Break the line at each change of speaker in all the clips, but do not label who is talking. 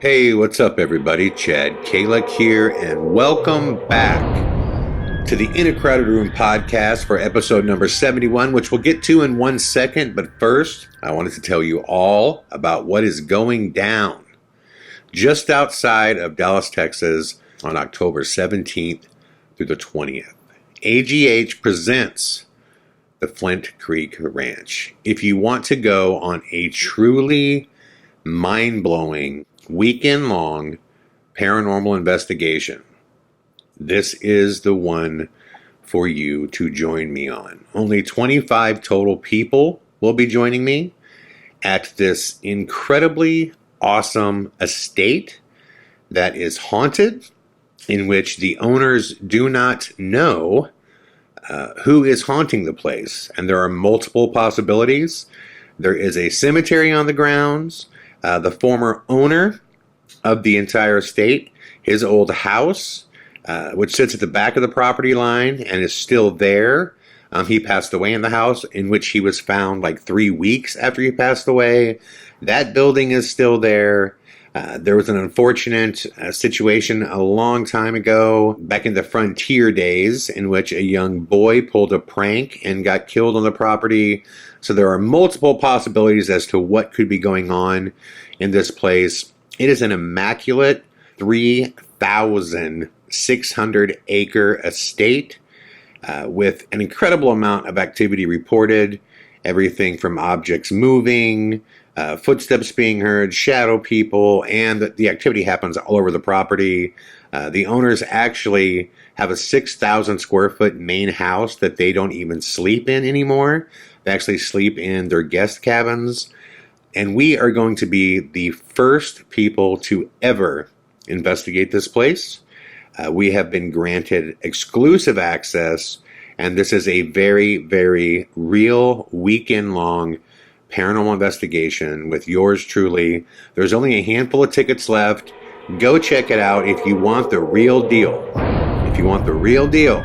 Hey, what's up, everybody? Chad Kalick here, and welcome back to the In a Crowded Room podcast for episode number 71, which we'll get to in 1 second. But first, I wanted to tell you all about what is going down just outside of Dallas, Texas on October 17th through the 20th. AGH presents the Flint Creek Ranch. If you want to go on a truly mind-blowing, weekend-long paranormal investigation, this is the one for you to join me on. Only 25 total people will be joining me at this incredibly awesome estate that is haunted, in which the owners do not know who is haunting the place. And there are multiple possibilities. There is a cemetery on the grounds. The former owner of the entire estate, his old house, which sits at the back of the property line and is still there. He passed away in the house, in which he was found like 3 weeks after he passed away. That building is still there. There was an unfortunate situation a long time ago, back in the frontier days, in which a young boy pulled a prank and got killed on the property. So there are multiple possibilities as to what could be going on in this place. It is an immaculate 3,600 acre estate with an incredible amount of activity reported. Everything from objects moving, footsteps being heard, shadow people, and the activity happens all over the property. The owners actually have a 6,000 square foot main house that they don't even sleep in anymore. They actually sleep in their guest cabins. And we are going to be the first people to ever investigate this place. We have been granted exclusive access, and this is a very, very real weekend-long paranormal investigation with yours truly. There's only a handful of tickets left. Go check it out if you want the real deal. If you want the real deal,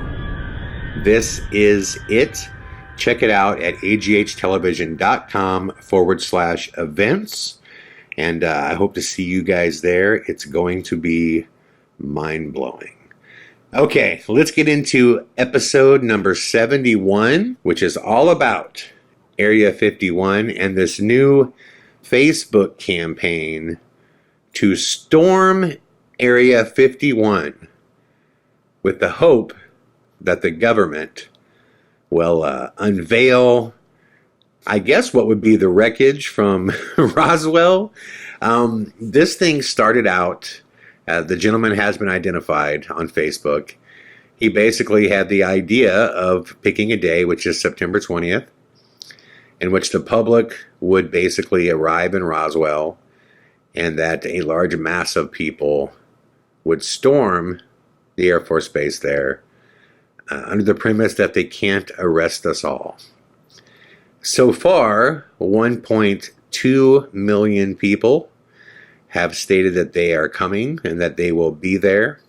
this is it. Check it out at aghtelevision.com/events. And I hope to see you guys there. It's going to be mind-blowing. Okay, let's get into episode number 71, which is all about Area 51 and this new Facebook campaign to storm Area 51 with the hope that the government will unveil, I guess, what would be the wreckage from Roswell. This thing started out, the gentleman has been identified on Facebook. He basically had the idea of picking a day, which is September 20th, in which the public would basically arrive in Roswell, and that a large mass of people would storm the Air Force Base there under the premise that they can't arrest us all. So far, 1.2 million people have stated that they are coming and that they will be there.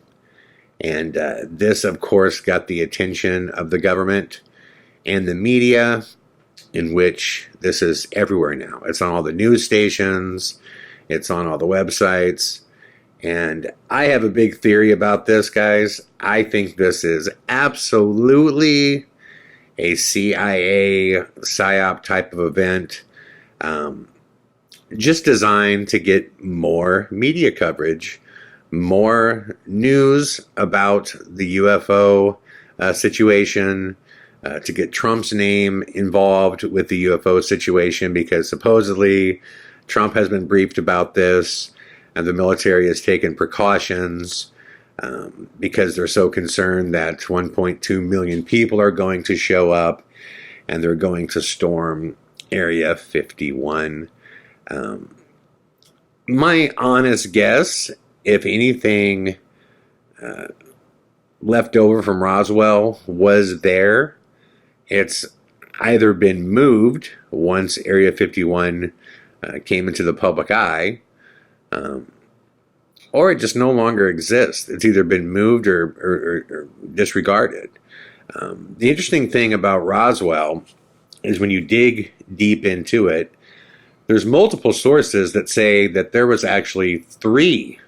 And this, of course, got the attention of the government and the media, in which this is everywhere now. It's on all the news stations. It's on all the websites. And I have a big theory about this, guys. I think this is absolutely a CIA PSYOP type of event, just designed to get more media coverage, more news about the UFO situation, to get Trump's name involved with the UFO situation, because supposedly Trump has been briefed about this, and the military has taken precautions because they're so concerned that 1.2 million people are going to show up and they're going to storm Area 51. My honest guess, if anything left over from Roswell was there, it's either been moved once Area 51 came into the public eye, or it just no longer exists. It's either been moved or disregarded. The interesting thing about Roswell is when you dig deep into it, There's multiple sources that say that there was actually three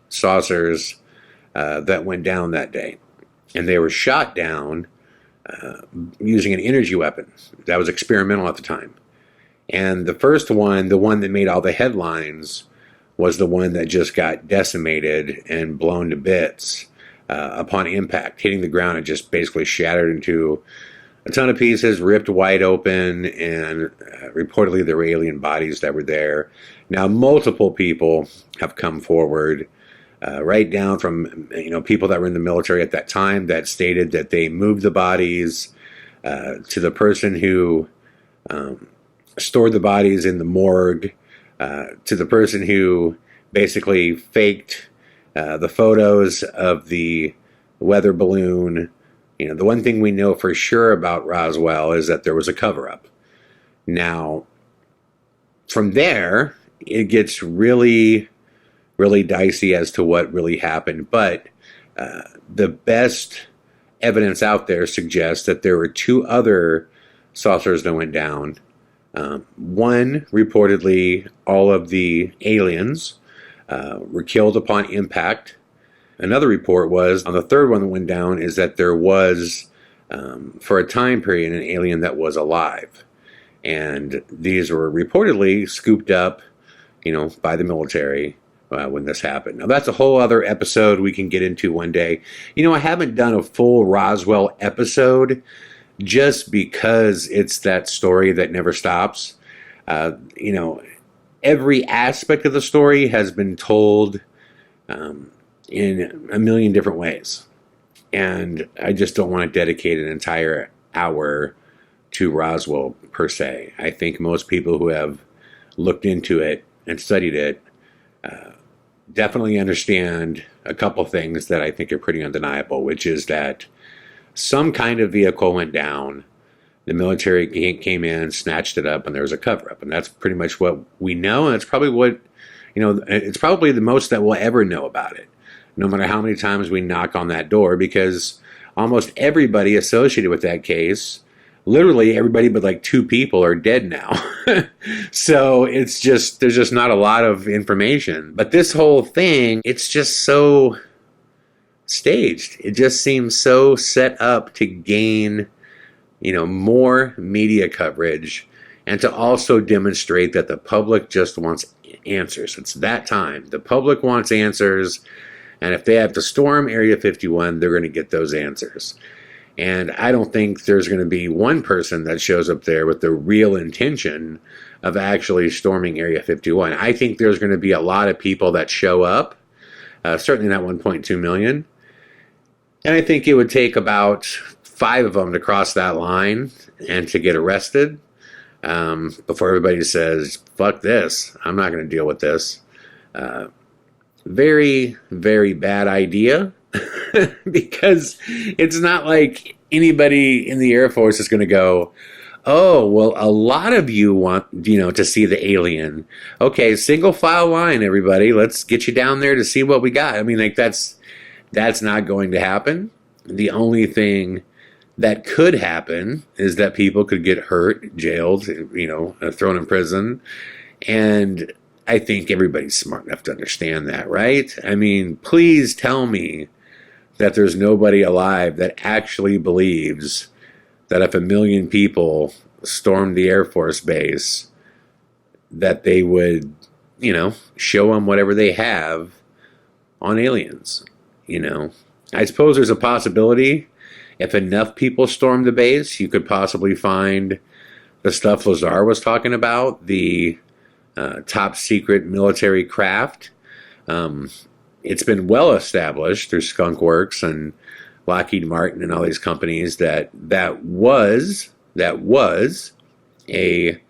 saucers that went down that day, and they were shot down using an energy weapon that was experimental at the time. And the first one, the one that made all the headlines, was the one that just got decimated and blown to bits upon impact, hitting the ground. It just basically shattered into a ton of pieces, ripped wide open, and reportedly there were alien bodies that were there. Now, multiple people have come forward, right down from people that were in the military at that time, that stated that they moved the bodies, to the person who stored the bodies in the morgue, to the person who basically faked the photos of the weather balloon. The one thing we know for sure about Roswell is that there was a cover-up. Now, from there, it gets really, really dicey as to what really happened. But the best evidence out there suggests that there were two other saucers that went down. One, reportedly, all of the aliens were killed upon impact. Another report was, on the third one that went down, is that there was, for a time period, an alien that was alive. And these were reportedly scooped up, by the military when this happened. Now, that's a whole other episode we can get into one day. I haven't done a full Roswell episode just because it's that story that never stops. Every aspect of the story has been told in a million different ways. And I just don't want to dedicate an entire hour to Roswell per se. I think most people who have looked into it and studied it definitely understand a couple things that I think are pretty undeniable, which is that some kind of vehicle went down, the military came in, snatched it up, and there was a cover-up. And that's pretty much what we know, and it's probably what, it's probably the most that we'll ever know about it, no matter how many times we knock on that door, because almost everybody associated with that case, literally everybody but like two people, are dead now. So there's just not a lot of information. But this whole thing, it's just so staged. It just seems so set up to gain, more media coverage, and to also demonstrate that the public just wants answers. It's that time. The public wants answers, and if they have to storm Area 51, they're going to get those answers. And I don't think there's going to be one person that shows up there with the real intention of actually storming Area 51. I think there's going to be a lot of people that show up, certainly not 1.2 million. And I think it would take about 5 of them to cross that line and to get arrested before everybody says, fuck this, I'm not going to deal with this. Very, very bad idea. Because it's not like anybody in the Air Force is going to go, oh, well, a lot of you want, to see the alien. Okay, single file line, everybody. Let's get you down there to see what we got. I mean, that's not going to happen. The only thing that could happen is that people could get hurt, jailed, thrown in prison. And I think everybody's smart enough to understand that, right? I mean, please tell me that there's nobody alive that actually believes that if 1 million people stormed the Air Force Base, that they would, show them whatever they have on aliens. I suppose there's a possibility if enough people stormed the base, you could possibly find the stuff Lazar was talking about, the top secret military craft. It's been well established through Skunk Works and Lockheed Martin and all these companies that was a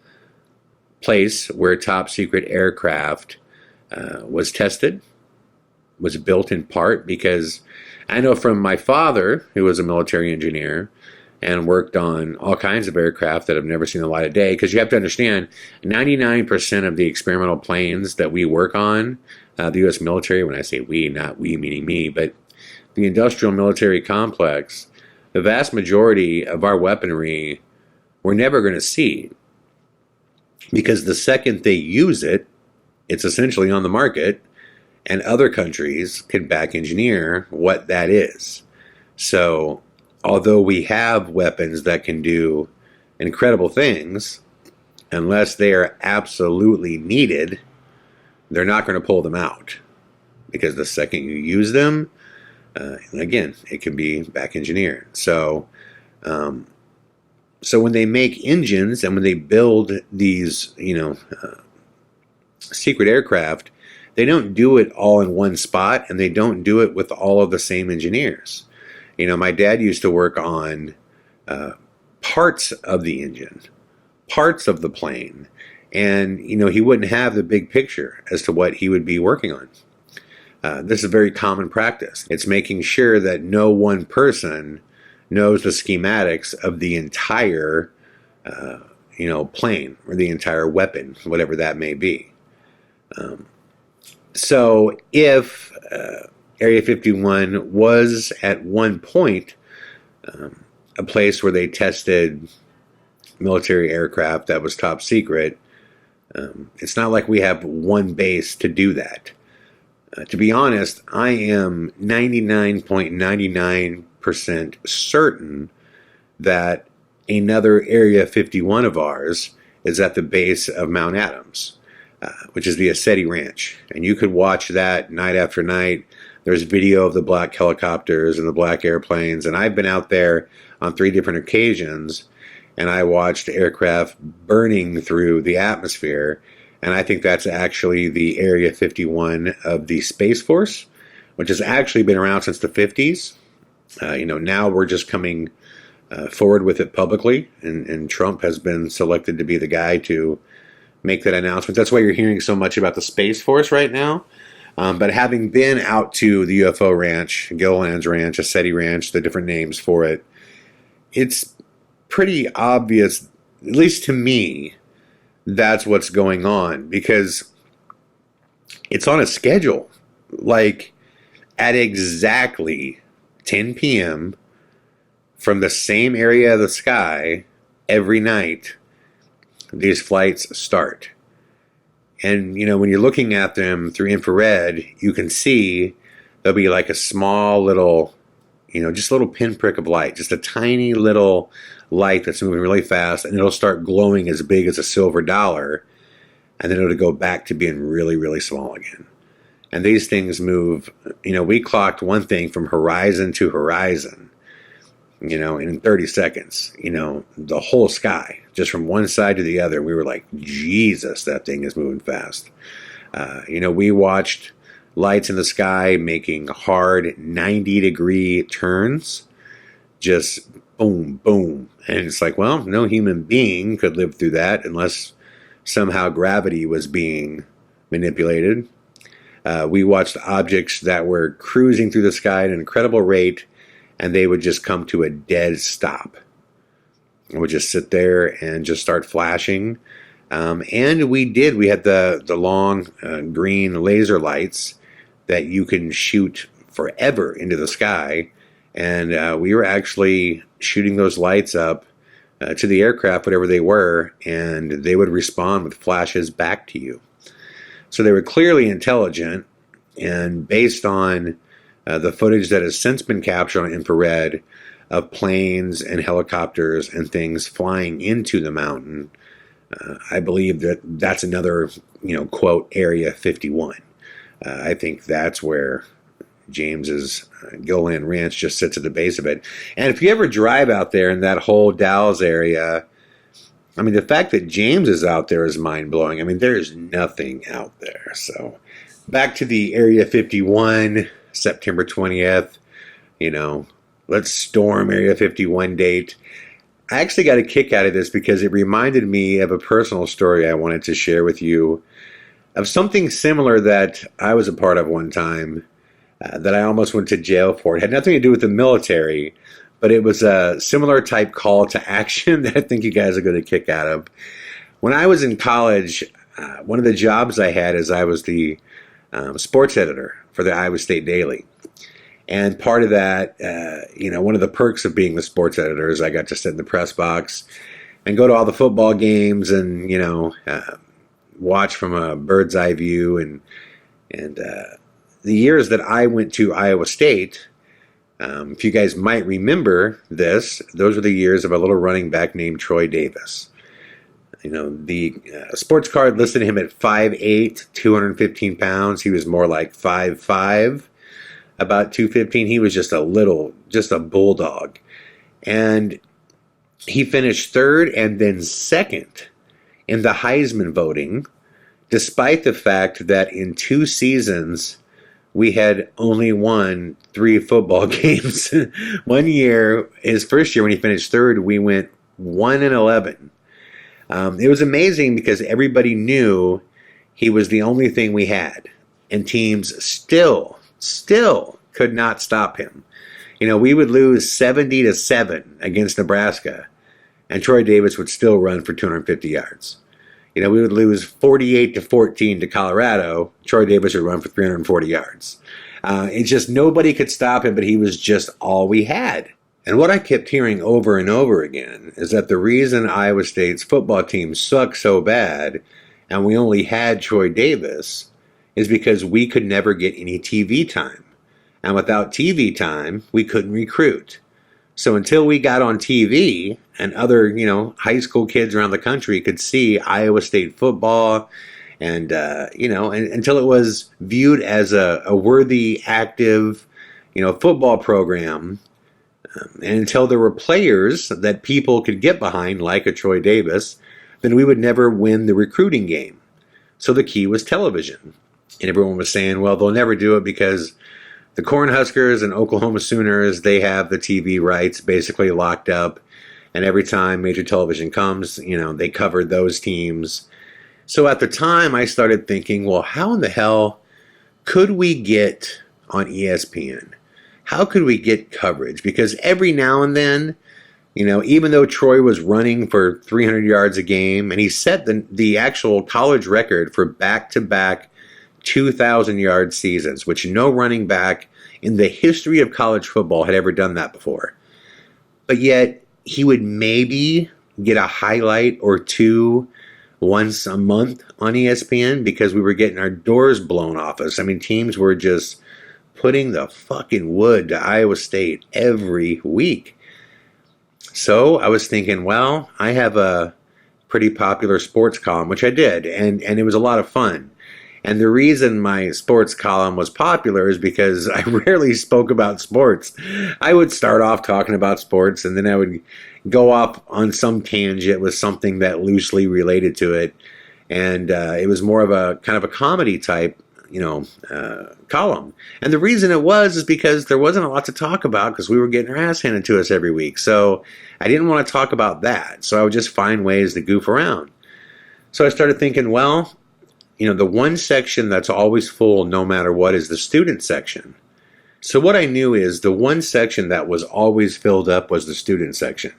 place where top secret aircraft was tested, was built in part, because I know from my father, who was a military engineer and worked on all kinds of aircraft that have never seen the light of day, because you have to understand, 99% of the experimental planes that we work on, the U.S. military, when I say we, not we meaning me, but the industrial military complex, the vast majority of our weaponry we're never going to see. because the second they use it, it's essentially on the market, and other countries can back engineer what that is. So, although we have weapons that can do incredible things, unless they are absolutely needed, they're not going to pull them out. Because the second you use them, again, it can be back engineered. So when they make engines and when they build these, secret aircraft, they don't do it all in one spot, and they don't do it with all of the same engineers. My dad used to work on parts of the engine, parts of the plane, and he wouldn't have the big picture as to what he would be working on. This is a very common practice. It's making sure that no one person knows the schematics of the entire, plane or the entire weapon, whatever that may be. So if Area 51 was at one point a place where they tested military aircraft that was top secret, it's not like we have one base to do that. To be honest, I am 99.99% certain that another Area 51 of ours is at the base of Mount Adams, which is the Assetti Ranch. And you could watch that night after night. There's video of the black helicopters and the black airplanes. And I've been out there on 3 different occasions, and I watched aircraft burning through the atmosphere. And I think that's actually the Area 51 of the Space Force, which has actually been around since the 50s. Now we're just coming forward with it publicly, and Trump has been selected to be the guy to make that announcement. That's why you're hearing so much about the Space Force right now. But having been out to the UFO Ranch, Gilliland's Ranch, Assetti Ranch, the different names for it, it's pretty obvious, at least to me, that's what's going on, because it's on a schedule. Like at exactly 10 p.m. from the same area of the sky every night, these flights start. And, when you're looking at them through infrared, you can see there'll be like a small little, just a little pinprick of light, just a tiny little light that's moving really fast, and it'll start glowing as big as a silver dollar, and then it'll go back to being really, really small again. And these things move, we clocked one thing from horizon to horizon, in 30 seconds, the whole sky, just from one side to the other. We were like, Jesus, that thing is moving fast. We watched lights in the sky making hard 90-degree turns, just boom, boom. And it's like, well, no human being could live through that unless somehow gravity was being manipulated. We watched objects that were cruising through the sky at an incredible rate, and they would just come to a dead stop. And would just sit there and just start flashing. And we had the long green laser lights that you can shoot forever into the sky. And we were actually shooting those lights up to the aircraft, whatever they were, and they would respond with flashes back to you. So they were clearly intelligent, and based on the footage that has since been captured on infrared of planes and helicopters and things flying into the mountain, I believe that that's another, quote, Area 51. I think that's where James's Gilliland Ranch just sits at the base of it. And if you ever drive out there in that whole Dalles area, I mean, the fact that James is out there is mind-blowing. I mean, there is nothing out there. So back to the Area 51, September 20th, let's storm Area 51 date. I actually got a kick out of this because it reminded me of a personal story I wanted to share with you of something similar that I was a part of one time that I almost went to jail for. It had nothing to do with the military, but it was a similar type call to action that I think you guys are going to kick out of. When I was in college, one of the jobs I had is I was the sports editor for the Iowa State Daily. And part of that, one of the perks of being the sports editor is I got to sit in the press box and go to all the football games and, watch from a bird's eye view. And the years that I went to Iowa State, if you guys might remember this, those were the years of a little running back named Troy Davis. The sports card listed him at 5'8", 215 pounds. He was more like 5'5", about 215. He was just a bulldog. And he finished third and then second in the Heisman voting, despite the fact that in 2 seasons, we had only won 3 football games. One year, his first year when he finished third, we went 1-11. It was amazing because everybody knew he was the only thing we had, and teams still could not stop him. We would lose 70-7 against Nebraska, and Troy Davis would still run for 250 yards. We would lose 48-14 to Colorado. Troy Davis would run for 340 yards. It's just nobody could stop him, but he was just all we had. And what I kept hearing over and over again is that the reason Iowa State's football team sucked so bad and we only had Troy Davis is because we could never get any TV time. And without TV time, we couldn't recruit. So until we got on TV and other, high school kids around the country could see Iowa State football and until it was viewed as a worthy, active, football program, and until there were players that people could get behind, like a Troy Davis, then we would never win the recruiting game. So the key was television. And everyone was saying, well, they'll never do it because the Cornhuskers and Oklahoma Sooners, they have the TV rights basically locked up. And every time major television comes, they covered those teams. So at the time, I started thinking, well, how in the hell could we get on ESPN? How could we get coverage? Because every now and then, even though Troy was running for 300 yards a game, and he set the actual college record for back-to-back 2,000-yard seasons, which no running back in the history of college football had ever done that before. But yet, he would maybe get a highlight or two once a month on ESPN because we were getting our doors blown off us. I mean, teams were just putting the fucking wood to Iowa State every week. So I was thinking, well, I have a pretty popular sports column, which I did, and it was a lot of fun. And the reason my sports column was popular is because I rarely spoke about sports. I would start off talking about sports, and then I would go off on some tangent with something that loosely related to it. And it was more of a kind of a comedy type column. And the reason it was is because there wasn't a lot to talk about because we were getting our ass handed to us every week. So I didn't want to talk about that. So I would just find ways to goof around. So I started thinking, well, the one section that's always full no matter what is the student section. So what I knew is the one section that was always filled up was the student section.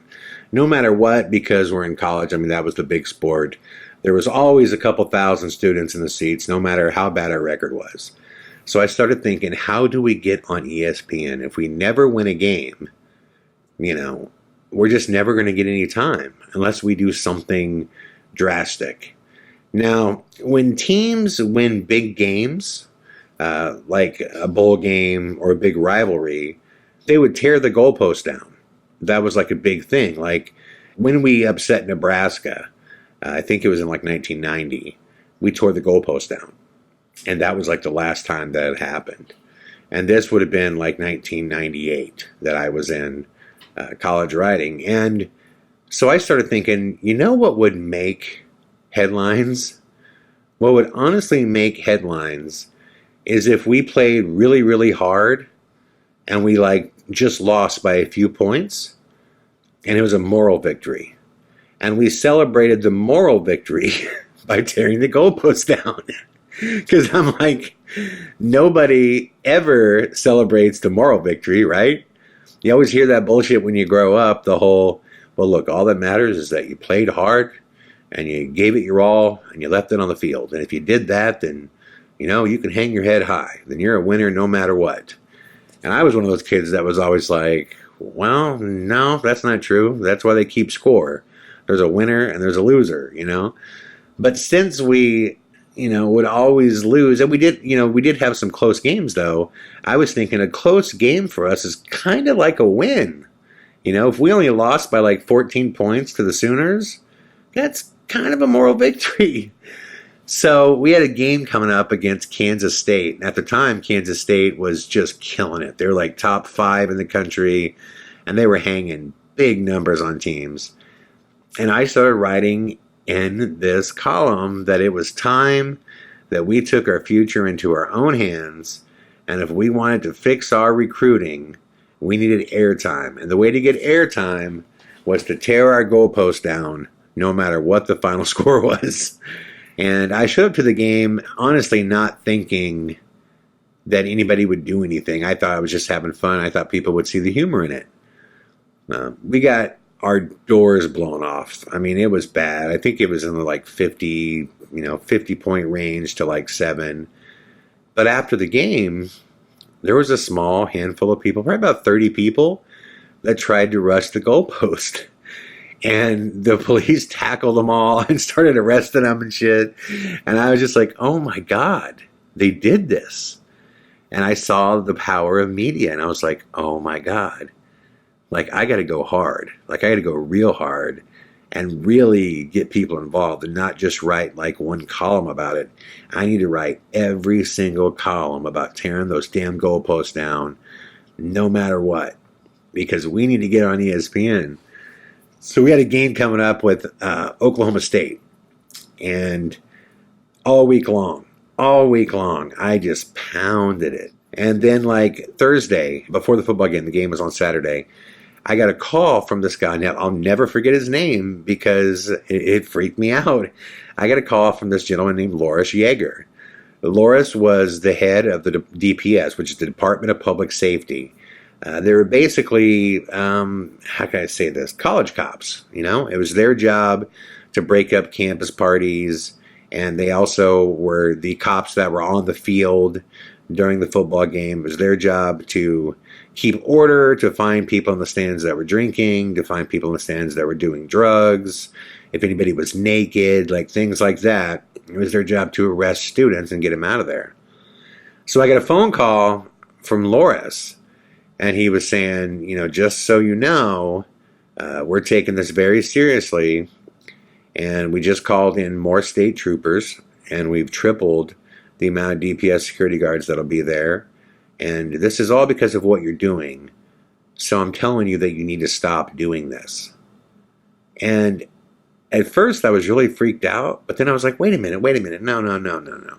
No matter what, because we're in college, that was the big sport. There was always a couple thousand students in the seats, no matter how bad our record was. So I started thinking, how do we get on ESPN? If we never win a game, we're just never going to get any time unless we do something drastic. Now, when teams win big games, like a bowl game or a big rivalry, they would tear the goalpost down. That was like a big thing. Like when we upset Nebraska, I think it was in like 1990, we tore the goalpost down. And that was like the last time that it happened. And this would have been like 1998 that I was in college writing. And so I started thinking, what would make headlines? What would honestly make headlines is if we played really, really hard and we just lost by a few points and it was a moral victory. And we celebrated the moral victory by tearing the goalpost down. Because I'm like, nobody ever celebrates the moral victory, right? You always hear that bullshit when you grow up, the whole, well, look, all that matters is that you played hard and you gave it your all and you left it on the field. And if you did that, then, you can hang your head high. Then you're a winner no matter what. And I was one of those kids that was always like, well, no, that's not true. That's why they keep score. There's a winner and there's a loser, But since we, would always lose, and we did have some close games though. I was thinking a close game for us is kind of like a win. If we only lost by like 14 points to the Sooners, that's kind of a moral victory. So we had a game coming up against Kansas State. And at the time, Kansas State was just killing it. They were like top 5 in the country, and they were hanging big numbers on teams. And I started writing in this column that it was time that we took our future into our own hands. And if we wanted to fix our recruiting, we needed airtime. And the way to get airtime was to tear our goalpost down, no matter what the final score was. And I showed up to the game, honestly, not thinking that anybody would do anything. I thought I was just having fun. I thought people would see the humor in it. We got our doors blown off. I mean, it was bad. I think it was in the like 50 point range to like 7. But after the game, there was a small handful of people, probably about 30 people, that tried to rush the goalpost. And the police tackled them all and started arresting them and shit. And I was just like, oh my God, they did this. And I saw the power of media and I was like, oh my God, like I got to go hard. Like I got to go real hard and really get people involved and not just write like one column about it. I need to write every single column about tearing those damn goalposts down, no matter what, because we need to get on ESPN. So we had a game coming up with Oklahoma State, and all week long, I just pounded it. And then like Thursday, before the football game, the game was on Saturday, I got a call from this guy. Now, I'll never forget his name because it freaked me out. I got a call from this gentleman named Loris Yeager. Loris was the head of the DPS, which is the Department of Public Safety. They were basically, how can I say this, college cops, It was their job to break up campus parties, and they also were the cops that were on the field during the football game. It was their job to keep order, to find people in the stands that were drinking, to find people in the stands that were doing drugs, if anybody was naked, like things like that. It was their job to arrest students and get them out of there. So I got a phone call from Loris. And he was saying, just so you know, we're taking this very seriously. And we just called in more state troopers. And we've tripled the amount of DPS security guards that'll be there. And this is all because of what you're doing. So I'm telling you that you need to stop doing this. And at first I was really freaked out. But then I was like, wait a minute. No.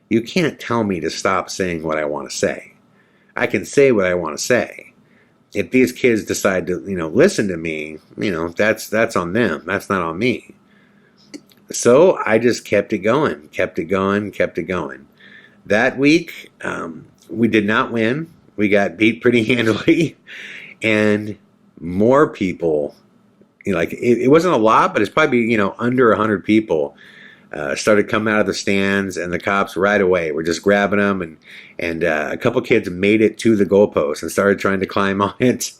You can't tell me to stop saying what I want to say. I can say what I want to say. If these kids decide to, listen to me, that's on them. That's not on me. So I just kept it going. That week, we did not win. We got beat pretty handily. And more people, it wasn't a lot, but it's probably, under 100 people started coming out of the stands, and the cops right away were just grabbing them, and a couple kids made it to the goalpost and started trying to climb on it,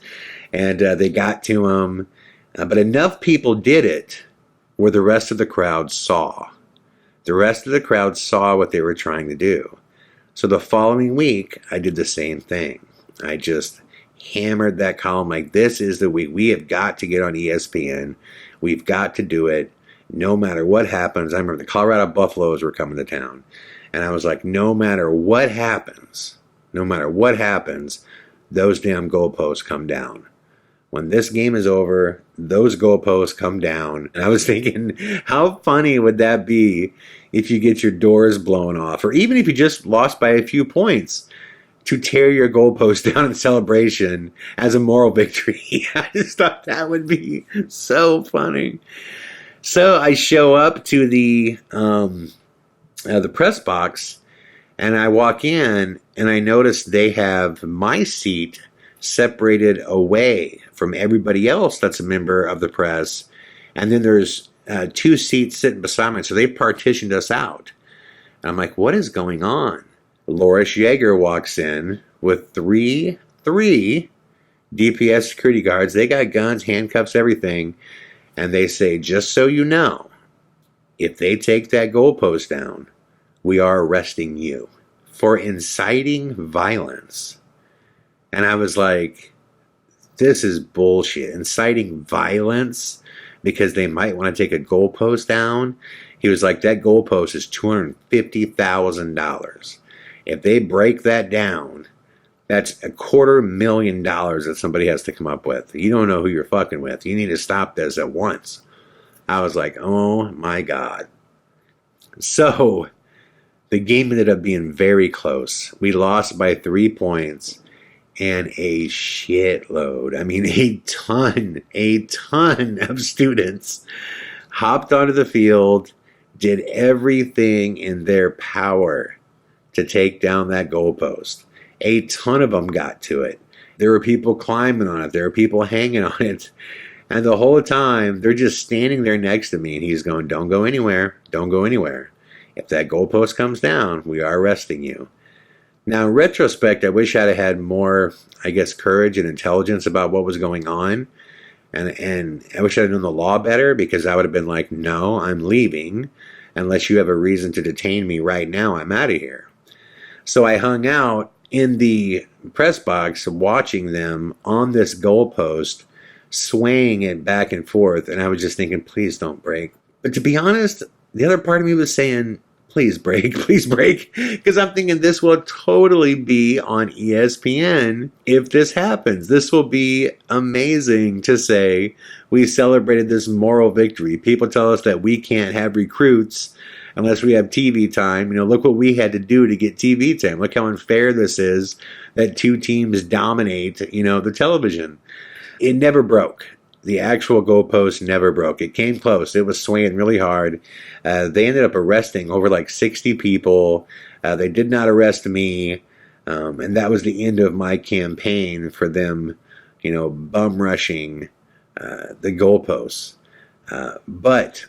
and they got to them, but enough people did it where the rest of the crowd saw. The rest of the crowd saw what they were trying to do. So the following week, I did the same thing. I just hammered that column like, this is the week. We have got to get on ESPN. We've got to do it. No matter what happens. I remember the Colorado Buffaloes were coming to town. And I was like, no matter what happens, those damn goalposts come down. When this game is over, those goalposts come down. And I was thinking, how funny would that be if you get your doors blown off? Or even if you just lost by a few points, to tear your goalpost down in celebration as a moral victory. I just thought that would be so funny. So I show up to the press box, and I walk in, and I notice they have my seat separated away from everybody else that's a member of the press, and then there's 2 seats sitting beside me, so they partitioned us out. And I'm like, what is going on? Loris Yeager walks in with three DPS security guards. They got guns, handcuffs, everything. And they say, just so you know, if they take that goalpost down, we are arresting you for inciting violence. And I was like, this is bullshit. Inciting violence because they might want to take a goalpost down. He was like, that goalpost is $250,000. If they break that down, that's $250,000 that somebody has to come up with. You don't know who you're fucking with. You need to stop this at once. I was like, oh my God. So the game ended up being very close. We lost by 3 points and a shitload. I mean, a ton of students hopped onto the field, did everything in their power to take down that goalpost. A ton of them got to it. There were people climbing on it. There were people hanging on it. And the whole time, they're just standing there next to me. And he's going, don't go anywhere. Don't go anywhere. If that goalpost comes down, we are arresting you. Now, in retrospect, I wish I'd had more, I guess, courage and intelligence about what was going on. And I wish I'd known the law better, because I would have been like, no, I'm leaving. Unless you have a reason to detain me right now, I'm out of here. So I hung out in the press box watching them on this goalpost, swaying it back and forth. And I was just thinking, please don't break. But to be honest, the other part of me was saying, please break, please break. Because I'm thinking this will totally be on ESPN if this happens. This will be amazing to say we celebrated this moral victory. People tell us that we can't have recruits unless we have TV time. You know, look what we had to do to get TV time. Look how unfair this is that two teams dominate, you know, the television. It never broke. The actual goalpost never broke. It came close. It was swaying really hard. They ended up arresting over like 60 people. They did not arrest me. And that was the end of my campaign for them, you know, bum rushing the goalposts. But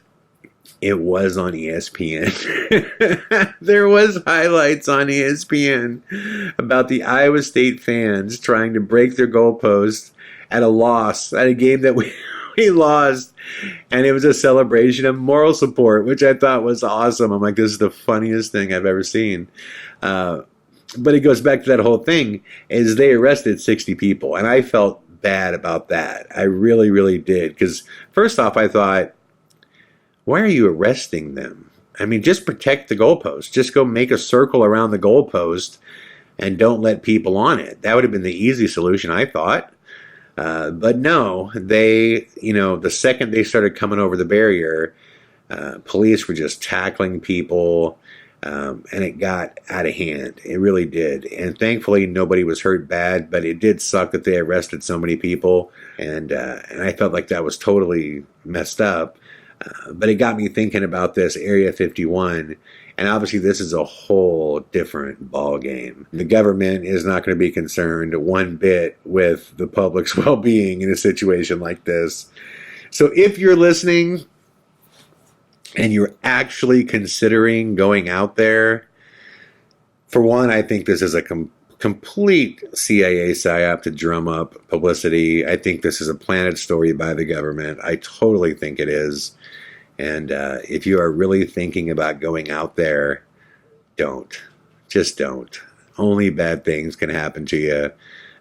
it was on ESPN. There was highlights on ESPN about the Iowa State fans trying to break their goalposts at a loss, at a game that we lost. And it was a celebration of moral support, which I thought was awesome. I'm like, this is the funniest thing I've ever seen. But it goes back to that whole thing, is they arrested 60 people. And I felt bad about that. I really, really did. Because first off, I thought, why are you arresting them? I mean, just protect the goalpost. Just go make a circle around the goalpost and don't let people on it. That would have been the easy solution, I thought. But no, they, you know, the second they started coming over the barrier, police were just tackling people, and it got out of hand. It really did. And thankfully, nobody was hurt bad, but it did suck that they arrested so many people. And I felt like that was totally messed up. But it got me thinking about this Area 51, and obviously this is a whole different ball game. The government is not going to be concerned one bit with the public's well-being in a situation like this. So if you're listening and you're actually considering going out there, for one, I think this is a complete CIA psyop to drum up publicity. I think this is a planted story by the government. I totally think it is. And if you are really thinking about going out there, don't. Just don't. Only bad things can happen to you.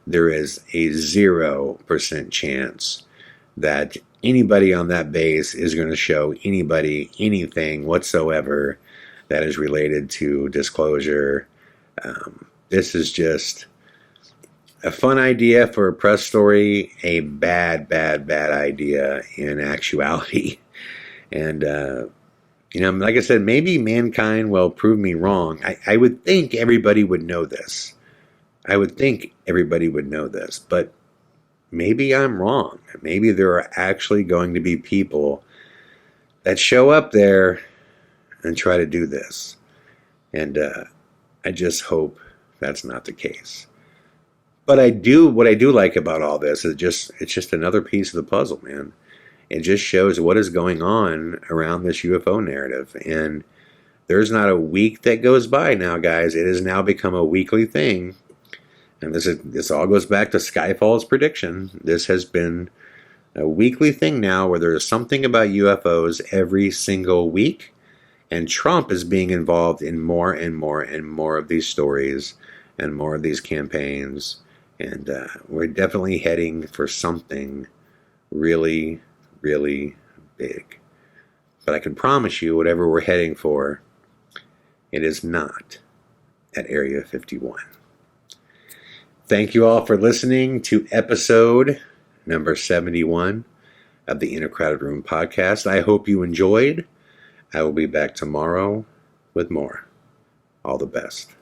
There is a 0% chance that anybody on that base is going to show anybody anything whatsoever that is related to disclosure. This is just a fun idea for a press story, a bad idea in actuality. And, you know, like I said, maybe mankind will prove me wrong. I would think everybody would know this. But maybe I'm wrong. Maybe there are actually going to be people that show up there and try to do this. And I just hope that's not the case. But what I do like about all this is it's just another piece of the puzzle, man. It just shows what is going on around this UFO narrative. And there's not a week that goes by now, guys. It has now become a weekly thing. And this all goes back to Skyfall's prediction. This has been a weekly thing now where there's something about UFOs every single week. And Trump is being involved in more and more and more of these stories and more of these campaigns. And we're definitely heading for something really, really big. But I can promise you, whatever we're heading for, it is not at Area 51. Thank you all for listening to episode number 71 of the In a Crowded Room podcast. I hope you enjoyed. I will be back tomorrow with more. All the best.